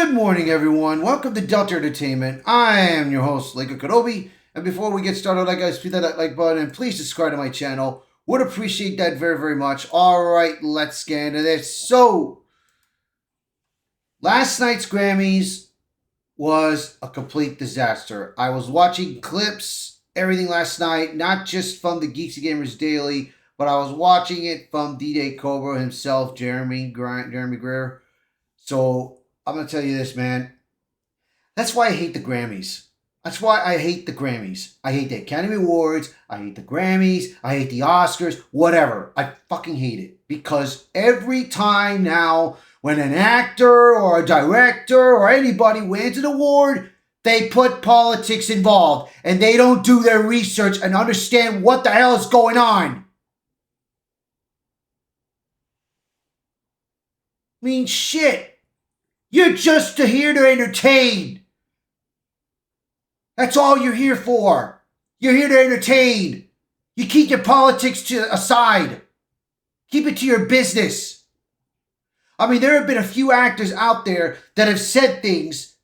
Good morning, everyone. Welcome to Delta Entertainment. I am your host, Laker Kenobi. And before we get started, guys, please hit that like button and please subscribe to my channel. Would appreciate that very, very much. All right, let's get into this. So, last night's Grammys was a complete disaster. I was watching clips, everything last night, not just from the Geeksy Gamers Daily, but I was watching it from D-Day Cobra himself, Jeremy Greer. So, I'm going to tell you this, man. That's why I hate the Grammys. That's why I hate the Grammys. I hate the Academy Awards. I hate the Grammys. I hate the Oscars. Whatever. I fucking hate it. Because every time now, when an actor or a director or anybody wins an award, they put politics involved. And they don't do their research and understand what the hell is going on. I mean, shit. You're just here to entertain. That's all you're here for. You're here to entertain. You keep your politics aside. Keep it to your business. I mean, there have been a few actors out there that have said things,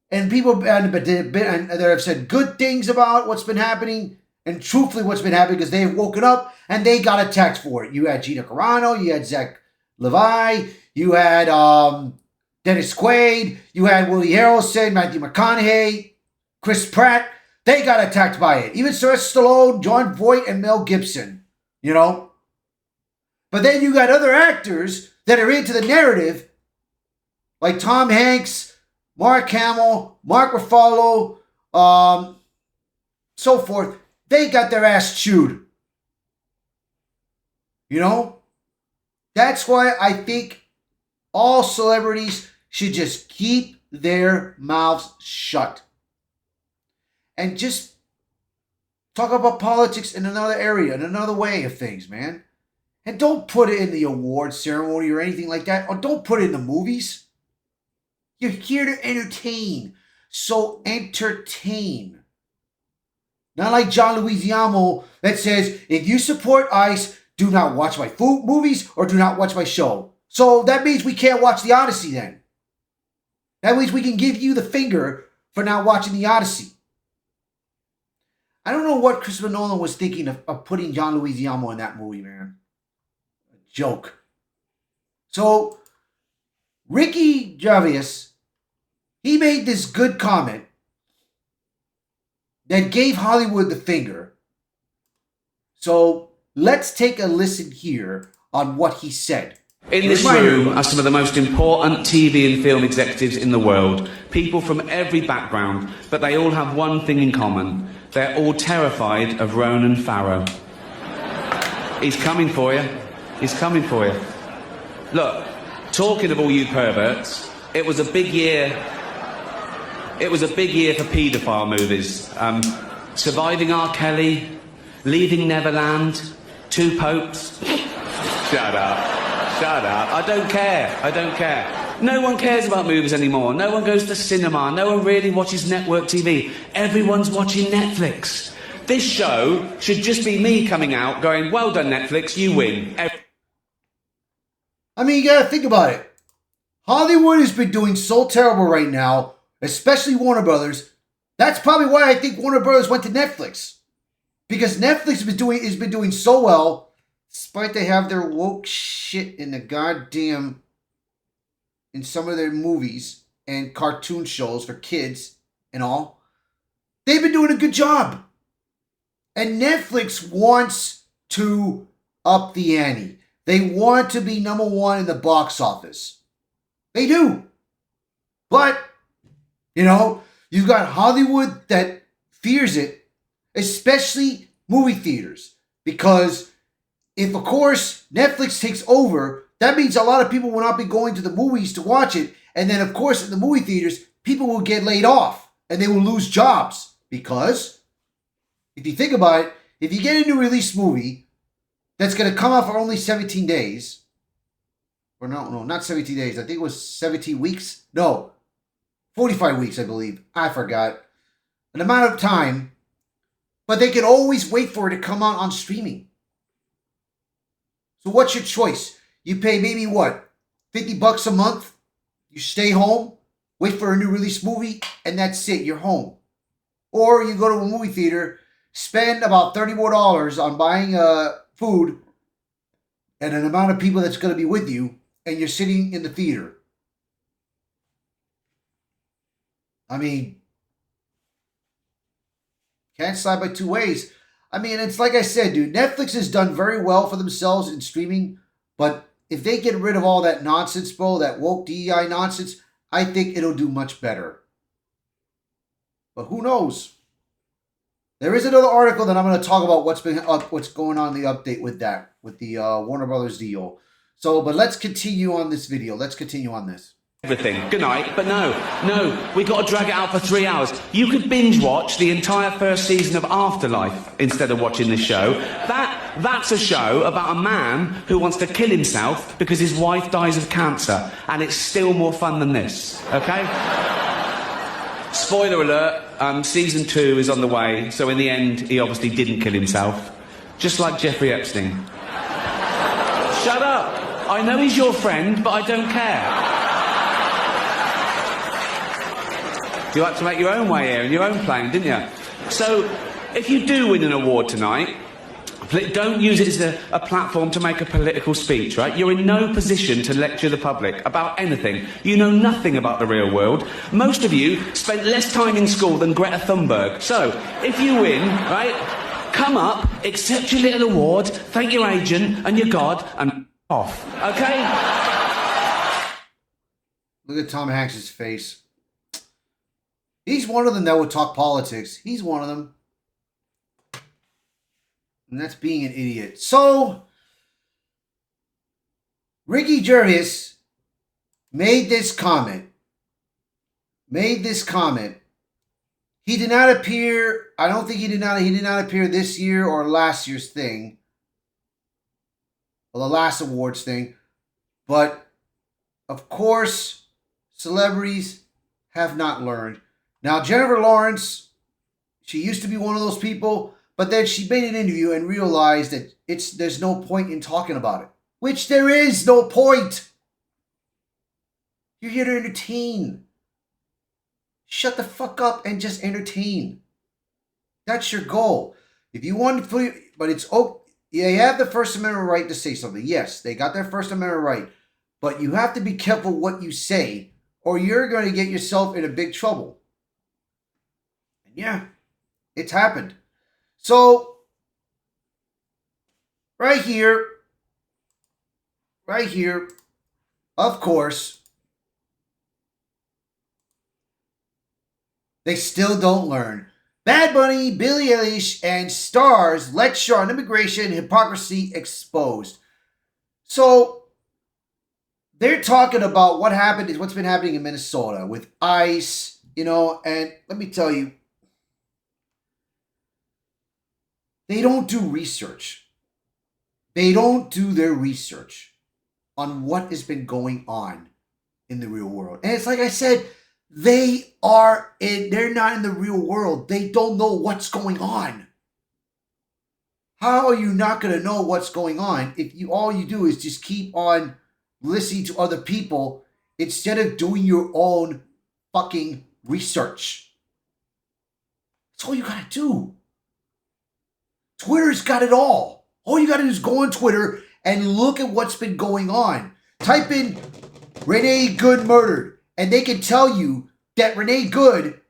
and people that have said good things about what's been happening, and truthfully what's been happening, because they've woken up and they got attacked for it. You had Gina Carano, you had Zach Levi, you had Dennis Quaid, you had Woody Harrelson, Matthew McConaughey, Chris Pratt. They got attacked by it. Even Sylvester Stallone, Jon Voight, and Mel Gibson. You know? But then you got other actors that are into the narrative, like Tom Hanks, Mark Hamill, Mark Ruffalo, so forth. They got their ass chewed. You know? That's why I think all celebrities should just keep their mouths shut. And just talk about politics in another area, in another way of things, man. And don't put it in the award ceremony or anything like that. Or don't put it in the movies. You're here to entertain. So entertain. Not like John Leguizamo that says, if you support ICE, do not watch my movies or do not watch my show. So that means we can't watch The Odyssey then. That means we can give you the finger for not watching The Odyssey. I don't know what Christopher Nolan was thinking of putting John Leguizamo in that movie, man. A joke. So, Ricky Gervais, he made this good comment that gave Hollywood the finger. So, let's take a listen here on what he said. In this room are some of the most important TV and film executives in the world. People from every background, but they all have one thing in common. They're all terrified of Ronan Farrow. He's coming for you. He's coming for you. Look, talking of all you perverts, it was a big year. It was a big year for paedophile movies. Surviving R. Kelly, Leaving Neverland, Two Popes. Shut up. Shut up. I don't care. I don't care. No one cares about movies anymore. No one goes to cinema. No one really watches network TV. Everyone's watching Netflix. This show should just be me coming out going, well done, Netflix, you win. I mean, you gotta think about it. Hollywood has been doing so terrible right now, especially Warner Brothers. That's probably why I think Warner Brothers went to Netflix. Because Netflix has been doing so well, despite they have their woke shit in some of their movies and cartoon shows for kids and all. They've been doing a good job. And Netflix wants to up the ante. They want to be number one in the box office. They do. But, you've got Hollywood that fears it, especially movie theaters. Because if, of course, Netflix takes over, that means a lot of people will not be going to the movies to watch it. And then, of course, in the movie theaters, people will get laid off. And they will lose jobs. Because, if you think about it, if you get a new release movie that's going to come out for only 17 days, or no, not 17 days. I think it was 17 weeks. No, 45 weeks, I believe. I forgot. An amount of time. But they can always wait for it to come out on streaming. So what's your choice? You pay maybe what? $50 a month? You stay home? wait for a new release movie, and that's it. You're home. Or you go to a movie theater, spend about $30 more on buying food and an amount of people that's going to be with you, and you're sitting in the theater. I mean, can't slide by two ways. I mean, it's like I said, dude, Netflix has done very well for themselves in streaming, but if they get rid of all that nonsense, bro, that woke DEI nonsense, I think it'll do much better. But who knows? There is another article that I'm going to talk about what's going on in the update with that, with the Warner Brothers deal. So, but let's continue on this video. Let's continue on this. Everything. Good night. But no, we got to drag it out for 3 hours. You could binge watch the entire first season of Afterlife instead of watching this show. That's a show about a man who wants to kill himself because his wife dies of cancer, and it's still more fun than this. Okay? Spoiler alert, season 2 is on the way, so in the end, he obviously didn't kill himself. Just like Jeffrey Epstein. Shut up! I know he's your friend, but I don't care. You had to make your own way here in your own plane, didn't you? So, if you do win an award tonight, don't use it as a platform to make a political speech, right? You're in no position to lecture the public about anything. You know nothing about the real world. Most of you spent less time in school than Greta Thunberg. So, if you win, right, come up, accept your little award, thank your agent and your God, and off. Okay? Look at Tom Hanks' face. He's one of them that would talk politics. He's one of them. And that's being an idiot. So, Ricky Gervais made this comment. He did not appear, I don't think he did not appear this year or last year's thing. Or the last awards thing. But, of course, celebrities have not learned. Now, Jennifer Lawrence, she used to be one of those people, but then she made an interview and realized that there's no point in talking about it. Which there is no point. You're here to entertain. Shut the fuck up and just entertain. That's your goal. If you want to, but it's okay. Yeah, you have the First Amendment right to say something. Yes, they got their First Amendment right. But you have to be careful what you say, or you're going to get yourself in a big trouble. Yeah, it's happened. So, right here, of course, they still don't learn. Bad Bunny, Billie Eilish, and stars lecture on immigration hypocrisy exposed. So, they're talking about what's been happening in Minnesota with ICE, and let me tell you, they don't do research. They don't do their research on what has been going on in the real world. And it's like I said, they're not in the real world. They don't know what's going on. How are you not going to know what's going on if all you do is just keep on listening to other people instead of doing your own fucking research? That's all you got to do. Twitter's got it all. All you got to do is go on Twitter and look at what's been going on. Type in Renee Good murdered, and they can tell you that Renee Good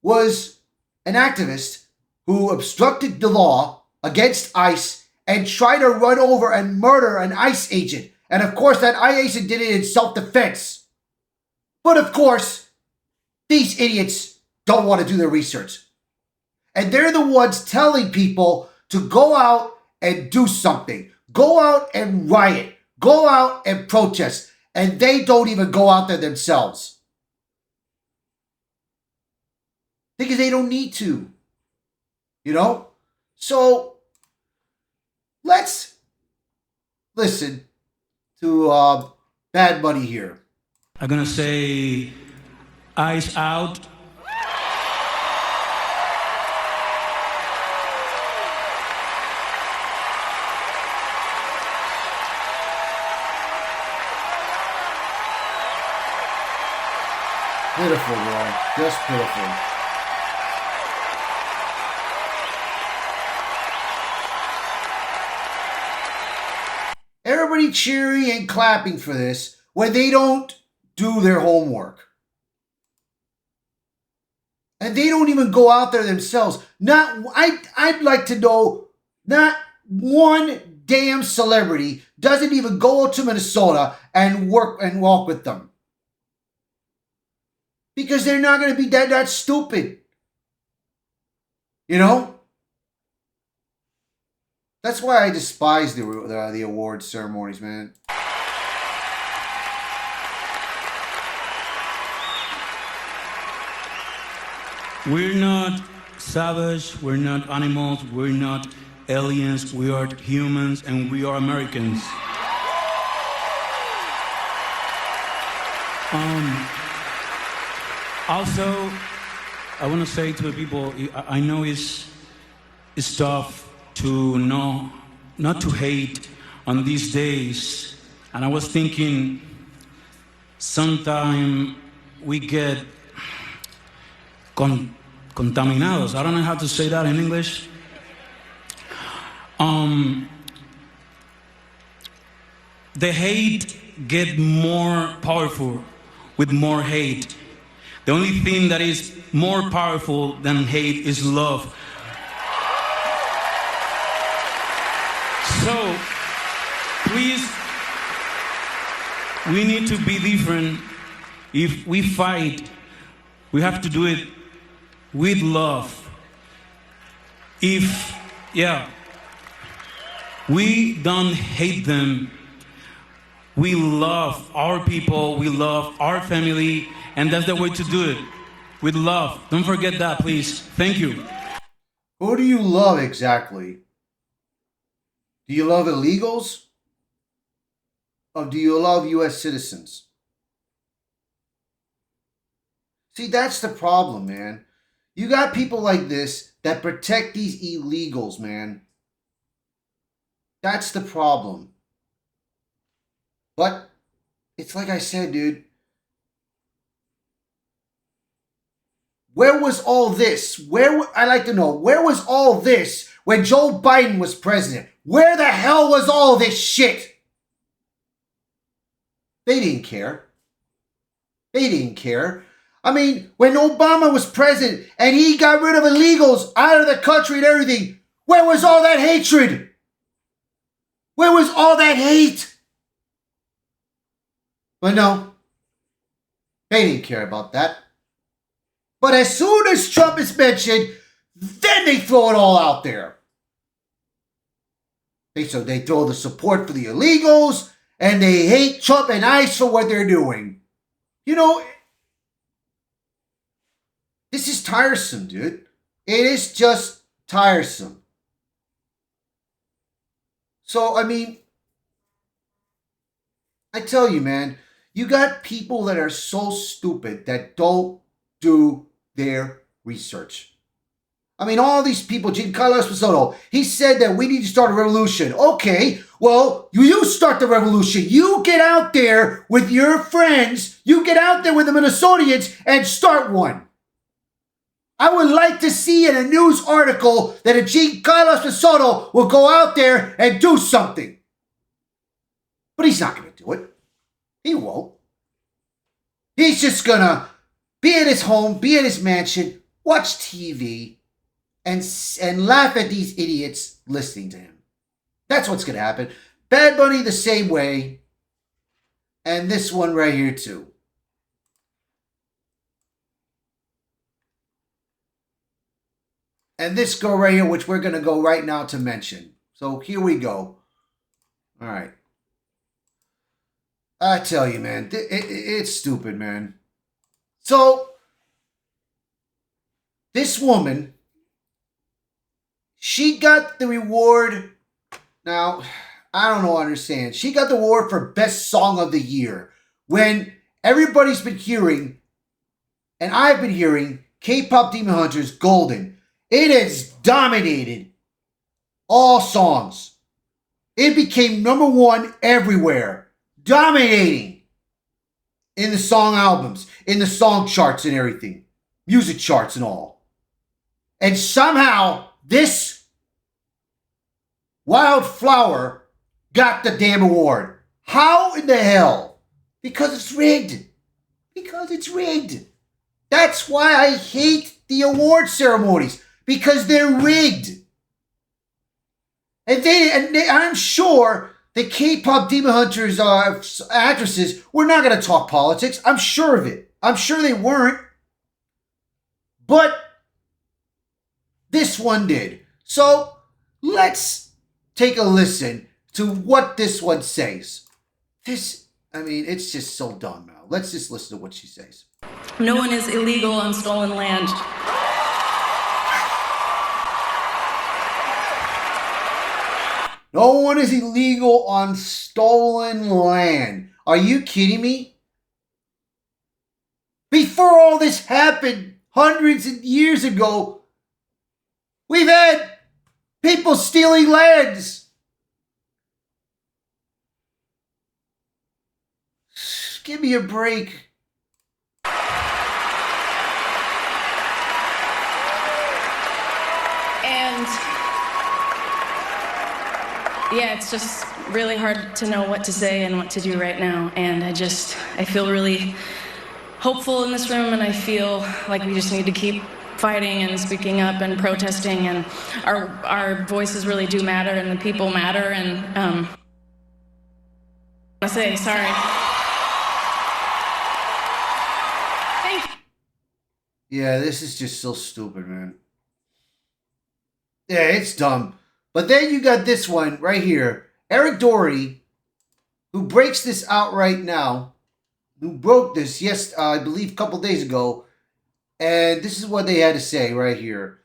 was an activist who obstructed the law against ICE and tried to run over and murder an ICE agent. And of course, that ICE agent did it in self-defense. But of course, these idiots don't want to do their research. And they're the ones telling people to go out and do something. Go out and riot. Go out and protest. And they don't even go out there themselves. Because they don't need to. So, let's listen to Bad Bunny here. I'm gonna say, eyes out. Pitiful, boy. Just pitiful. Everybody cheering and clapping for this when they don't do their homework. And they don't even go out there themselves. I'd like to know, not one damn celebrity doesn't even go out to Minnesota and work and walk with them. Because they're not going to be that stupid. You know? That's why I despise the award ceremonies, man. We're not savage, we're not animals, we're not aliens, we are humans, and we are Americans. Also, I want to say to the people, I know it's tough to know, not to hate on these days. And I was thinking, sometime we get contaminados. I don't know how to say that in English. The hate get more powerful with more hate. The only thing that is more powerful than hate is love. So, please, we need to be different. If we fight, we have to do it with love. We don't hate them. We love our people, we love our family, and that's the way to do it, with love. Don't forget that, please. Thank you. Who do you love exactly? Do you love illegals? Or do you love U.S. citizens? See, that's the problem, man. You got people like this that protect these illegals, man. That's the problem. But it's like I said, dude. Where was all this? I'd like to know, where was all this when Joe Biden was president? Where the hell was all this shit? They didn't care. They didn't care. I mean, when Obama was president and he got rid of illegals out of the country and everything, where was all that hatred? Where was all that hate? But no, they didn't care about that. But as soon as Trump is mentioned, then they throw it all out there. They throw the support for the illegals, and they hate Trump and ICE for what they're doing. You know, this is tiresome, dude. It is just tiresome. So, I mean, I tell you, man, you got people that are so stupid that don't do their research. I mean, all these people, Giancarlo Esposito, he said that we need to start a revolution. Okay, well, you start the revolution. You get out there with your friends. You get out there with the Minnesotans and start one. I would like to see in a news article that a Giancarlo Esposito will go out there and do something. But he's not going to do it. He won't. He's just going to be at his home, be at his mansion, watch TV, and laugh at these idiots listening to him. That's what's going to happen. Bad Bunny the same way. And this one right here too. And this girl right here, which we're going to go right now to mention. So here we go. All right. I tell you, man, it's stupid, man. So, this woman, she got the reward. Now, I don't know, understand. She got the award for Best Song of the Year. When everybody's been hearing, and I've been hearing, K-Pop Demon Hunters Golden. It has dominated all songs. It became #1 everywhere. Dominating in the song albums. in the song charts and everything, music charts and all. And somehow this wildflower got the damn award. How in the hell? Because it's rigged. Because it's rigged. That's why I hate the award ceremonies. Because they're rigged. And I'm sure the K-pop Demon Hunters actresses were not going to talk politics. I'm sure of it. I'm sure they weren't. But this one did. So let's take a listen to what this one says. It's just so dumb now. Let's just listen to what she says. No one is illegal on stolen land. No one is illegal on stolen land. Are you kidding me? Before all this happened, hundreds of years ago, we've had people stealing lands. Give me a break. And yeah, it's just really hard to know what to say and what to do right now. And I feel really hopeful in this room, and I feel like we just need to keep fighting and speaking up and protesting, and our voices really do matter, and the people matter, and I say sorry. Thank you. Yeah, this is just so stupid, man. Yeah, it's dumb. But then you got this one right here. Eric Doherty, who breaks this out right now, who broke this, I believe a couple days ago. And this is what they had to say right here.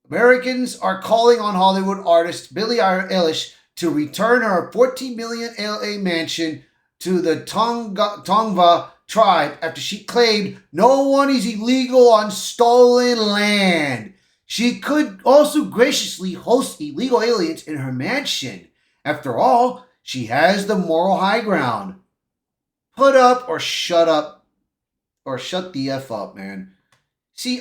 Americans are calling on Hollywood artist Billie Eilish to return her $14 million LA mansion to the Tongva tribe after she claimed no one is illegal on stolen land. She could also graciously host illegal aliens in her mansion. After all, she has the moral high ground. Put up or shut up. Or shut the F up, man. See,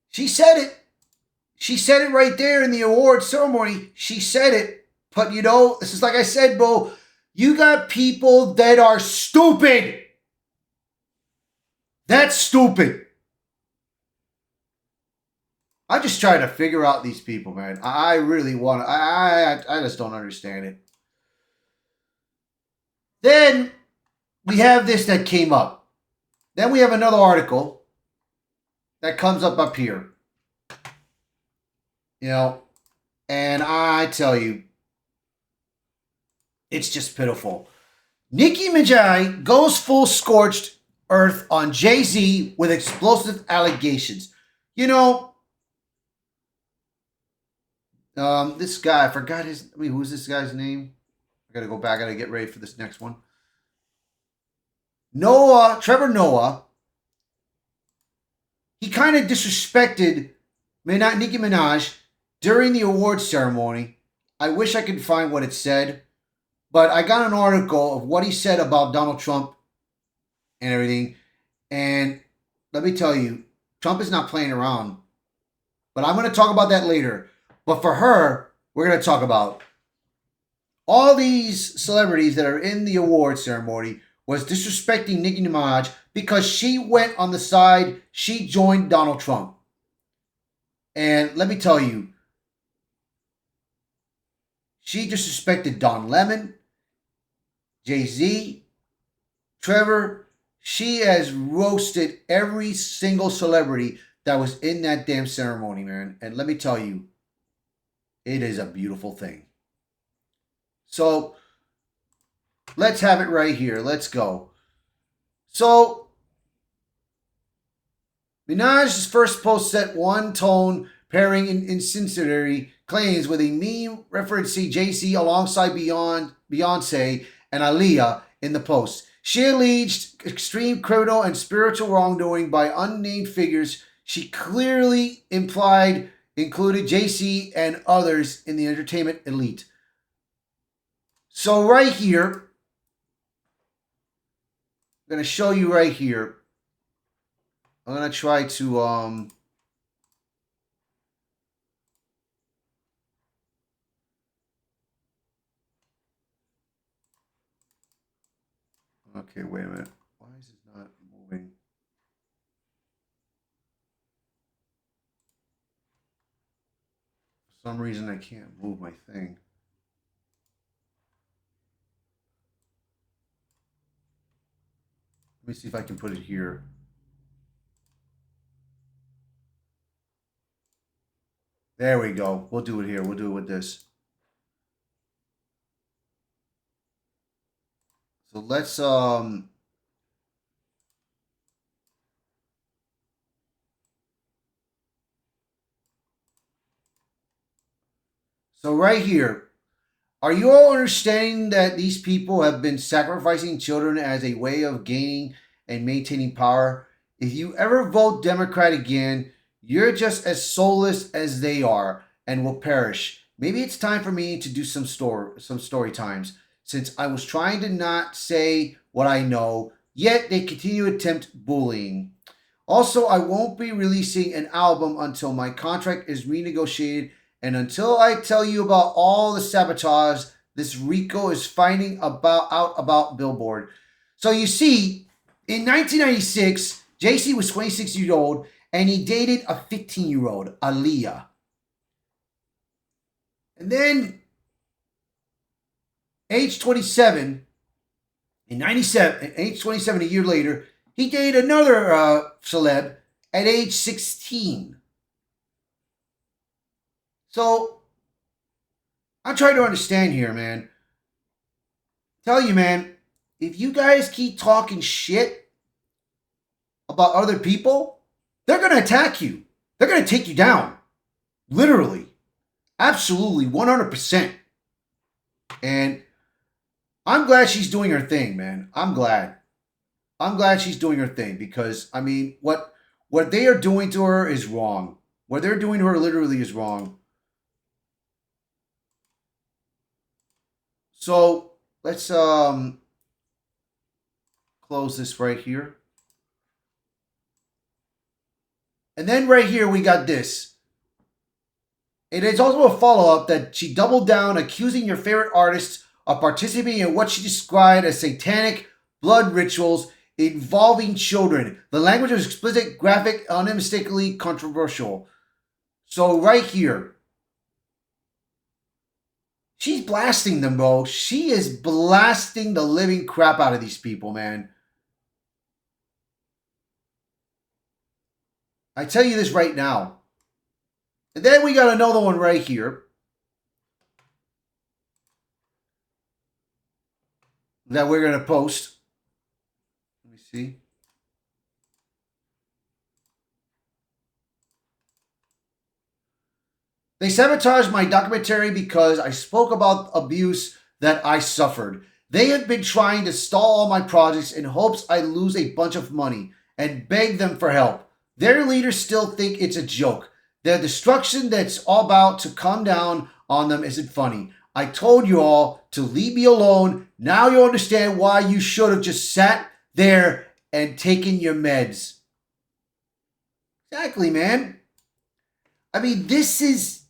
she said it. She said it right there in the award ceremony. She said it. But this is like I said, Bo. You got people that are stupid. That's stupid. I'm just trying to figure out these people, man. I really want to. I just don't understand it. Then we have this that came up. Then we have another article that comes up here. And I tell you, it's just pitiful. Nicki Minaj goes full scorched earth on Jay-Z with explosive allegations. This guy, I forgot who's this guy's name? I gotta go back, I gotta get ready for this next one. Trevor Noah, he kind of disrespected Nicki Minaj during the awards ceremony. I wish I could find what it said, but I got an article of what he said about Donald Trump and everything. And let me tell you, Trump is not playing around. But I'm going to talk about that later. But for her, we're going to talk about all these celebrities that are in the award ceremony was disrespecting Nicki Minaj because she went on the side, she joined Donald Trump. And let me tell you, she disrespected Don Lemon, Jay-Z, Trevor. She has roasted every single celebrity that was in that damn ceremony, man. And let me tell you, it is a beautiful thing. So, let's have it right here. Let's go. So, Minaj's first post set one tone pairing incendiary claims with a meme referencing Jay-Z alongside Beyonce and Aaliyah in the post. She alleged extreme criminal and spiritual wrongdoing by unnamed figures she clearly implied included Jay-Z and others in the entertainment elite. So right here, I'm going to show you right here. I'm going to try to okay, wait a minute. Why is this not moving? For some reason I can't move my thing. Let me see if I can put it here. There we go. We'll do it here. We'll do it with this. So let's So right here, are you all understanding that these people have been sacrificing children as a way of gaining and maintaining power? If you ever vote Democrat again, you're just as soulless as they are and will perish. Maybe it's time for me to do some story times, since I was trying to not say what I know, yet they continue to attempt bullying. Also, I won't be releasing an album until my contract is renegotiated and until I tell you about all the sabotage this Rico is finding out about Billboard. So you see, in 1996, JC was 26 years old and he dated a 15-year-old, Aaliyah. And then, age 27, age 27, a year later, he dated another celeb at age 16. So, I'm trying to understand here, man. Tell you, man, if you guys keep talking shit about other people, they're going to attack you. They're going to take you down. Literally. Absolutely. 100%. And I'm glad she's doing her thing, man. I'm glad she's doing her thing because, I mean, what they are doing to her is wrong. What they're doing to her literally is wrong. So let's close this right here. And then right here we got this. It is also a follow-up that she doubled down accusing your favorite artists of participating in what she described as satanic blood rituals involving children. The language was explicit, graphic, unmistakably controversial. So right here, she's blasting them, bro. She is blasting the living crap out of these people, man. I tell you this right now. And then we got another one right here that we're going to post. Let me see. They sabotaged my documentary because I spoke about abuse that I suffered. They have been trying to stall all my projects in hopes I lose a bunch of money and beg them for help. Their leaders still think it's a joke. The destruction that's all about to come down on them isn't funny. I told you all to leave me alone. Now you understand why you should have just sat there and taken your meds. Exactly, man. I mean, this is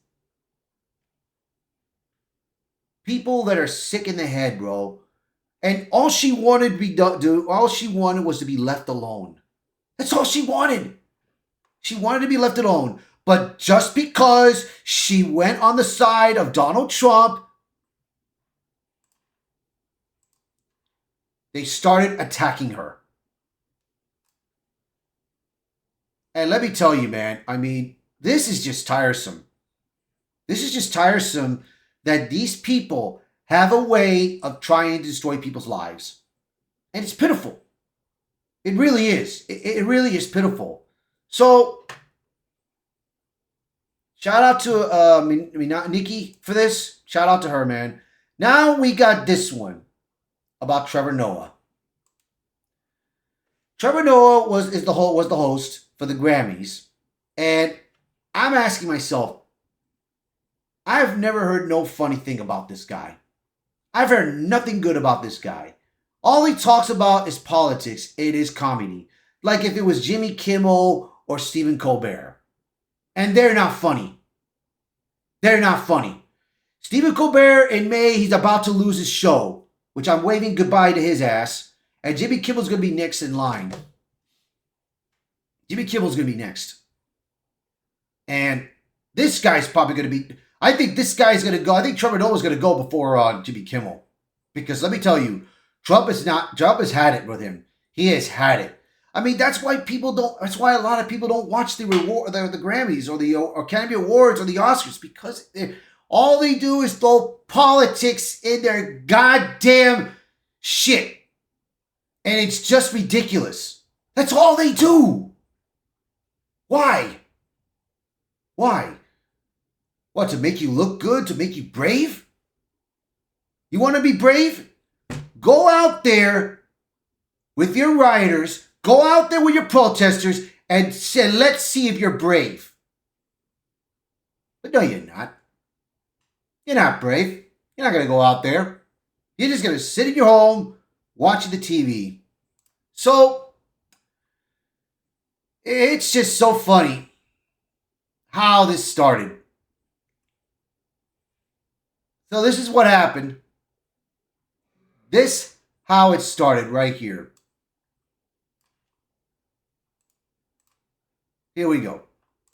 people that are sick in the head, bro. And all she wanted was to be left alone. That's all she wanted. She wanted to be left alone. But just because she went on the side of Donald Trump, they started attacking her. And let me tell you, man, I mean, this is just tiresome. This is just tiresome that these people have a way of trying to destroy people's lives. And it's pitiful. It really is. It really is pitiful. So, shout out to Nikki for this. Shout out to her, man. Now we got this one about Trevor Noah. Trevor Noah was the host for the Grammys. And I'm asking myself, I've never heard no funny thing about this guy. I've heard nothing good about this guy. All he talks about is politics. It is comedy. Like if it was Jimmy Kimmel or Stephen Colbert. And they're not funny. They're not funny. Stephen Colbert in May, he's about to lose his show, which I'm waving goodbye to his ass. And Jimmy Kimmel's going to be next in line. Jimmy Kimmel's going to be next. And this guy's probably going to be... I think this guy's going to go... I think Trevor Noah's going to go before Jimmy Kimmel. Because let me tell you, Trump has had it with him. He has had it. I mean, that's why people don't... That's why a lot of people don't watch the Grammys or the Academy Awards or the Oscars. Because all they do is throw politics in their goddamn shit. And it's just ridiculous. That's all they do. Why? Why? What, to make you look good? To make you brave? You want to be brave? Go out there with your rioters. Go out there with your protesters and say, let's see if you're brave. But no, you're not. You're not brave. You're not going to go out there. You're just going to sit in your home watching the TV. So, it's just so funny how this started. So this is what happened. This how it started right here. Here we go.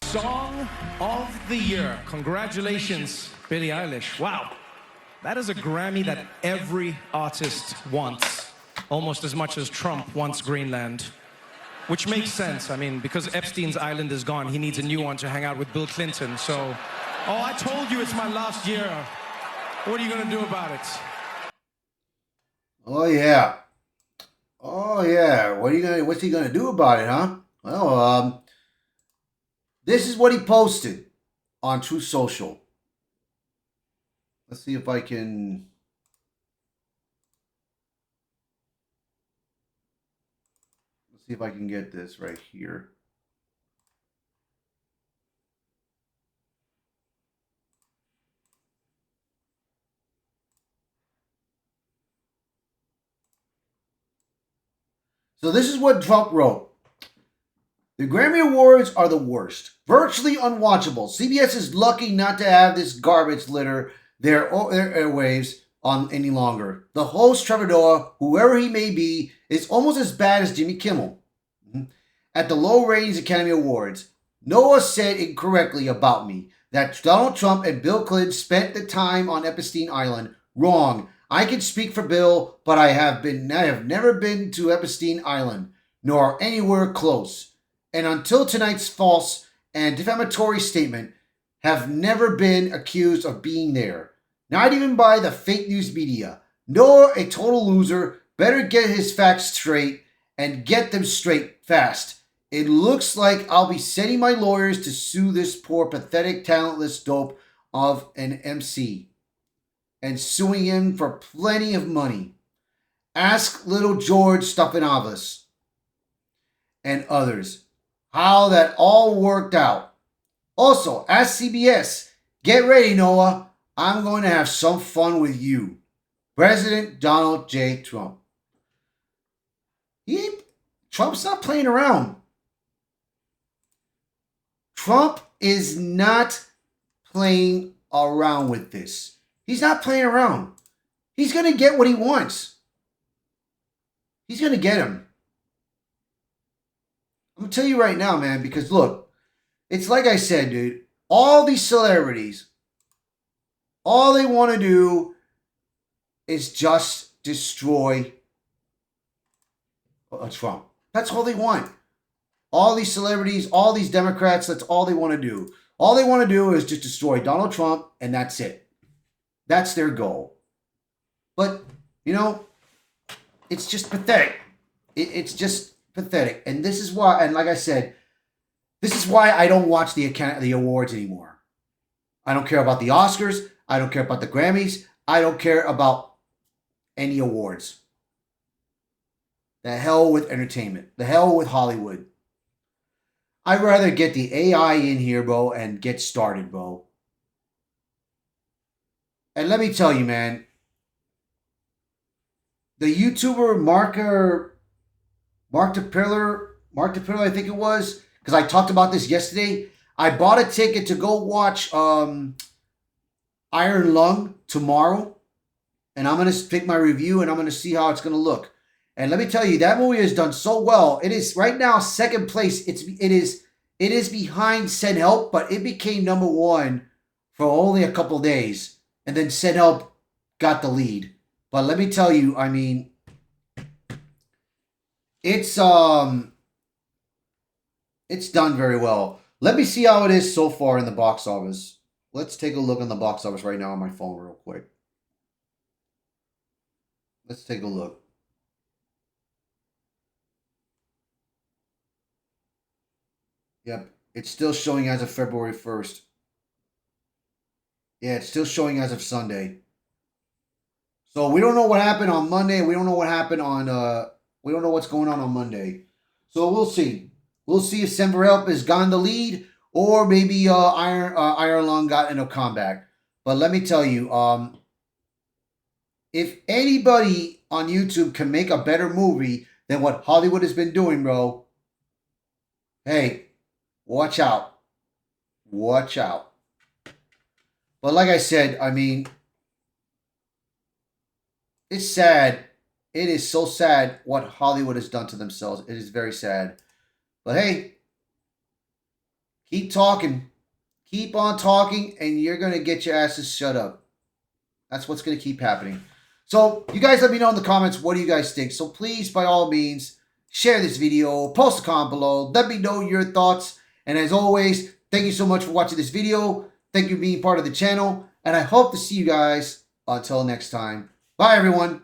Song of the Year. Congratulations, Billie Eilish. Wow. That is a Grammy that every artist wants. Almost as much as Trump wants Greenland. Which makes sense. I mean, because Epstein's island is gone, he needs a new one to hang out with Bill Clinton. So, oh, I told you it's my last year. What are you going to do about it? Oh, yeah. Oh, yeah. What's he going to do about it, huh? Well, this is what he posted on True Social. Let's see if I can... Let's see if I can get this right here. So this is what Trump wrote. The Grammy Awards are the worst. Virtually unwatchable. CBS is lucky not to have this garbage litter their airwaves on any longer. The host, Trevor Noah, whoever he may be, is almost as bad as Jimmy Kimmel. At the low ratings Academy Awards, Noah said incorrectly about me that Donald Trump and Bill Clinton spent the time on Epstein Island. Wrong. I can speak for Bill, but I have never been to Epstein Island, nor anywhere close. And until tonight's false and defamatory statement, have never been accused of being there. Not even by the fake news media. Noah, a total loser, better get his facts straight and get them straight fast. It looks like I'll be sending my lawyers to sue this poor, pathetic, talentless dope of an MC. And suing him for plenty of money. Ask little George Stephanopoulos and others how that all worked out. Also, ask CBS, get ready, Noah. I'm going to have some fun with you. President Donald J. Trump. Trump's not playing around. Trump is not playing around with this. He's not playing around. He's going to get what he wants. He's going to get him. I'm going to tell you right now, man, because look, it's like I said, dude, all these celebrities, all they want to do is just destroy Trump. That's all they want. All these celebrities, all these Democrats, that's all they want to do. All they want to do is just destroy Donald Trump, and that's it. That's their goal. But, you know, it's just pathetic. It's just pathetic. And this is why, and like I said, this is why I don't watch the awards anymore. I don't care about the Oscars. I don't care about the Grammys. I don't care about any awards. The hell with entertainment. The hell with Hollywood. I'd rather get the AI in here, bro, and get started, bro. And let me tell you, man, the YouTuber Mark DePiller, I think it was, because I talked about this yesterday. I bought a ticket to go watch Iron Lung tomorrow, and I'm gonna pick my review and I'm gonna see how it's gonna look. And let me tell you, that movie has done so well. It is right now second place. It is behind Send Help, but it became number one for only a couple days, and then Send Help got the lead. But let me tell you, I mean, it's done very well. Let me see how it is so far in the box office. Let's take a look on the box office right now on my phone real quick. Let's take a look. Yep, it's still showing as of February 1st. Yeah, it's still showing as of Sunday. So we don't know what happened on Monday. We don't know what happened on we don't know what's going on Monday. So we'll see. We'll see if Send for Help has gone the lead, or maybe Iron Lung got in a comeback. But let me tell you, if anybody on YouTube can make a better movie than what Hollywood has been doing, bro, hey, watch out. Watch out. But like I said, I mean, it's sad. It is so sad what Hollywood has done to themselves. It is very sad. But hey, keep talking. Keep on talking, and you're going to get your asses shut up. That's what's going to keep happening. So you guys let me know in the comments, what do you guys think? So please, by all means, share this video. Post a comment below. Let me know your thoughts. And as always, thank you so much for watching this video. Thank you for being part of the channel. And I hope to see you guys until next time. Bye, everyone.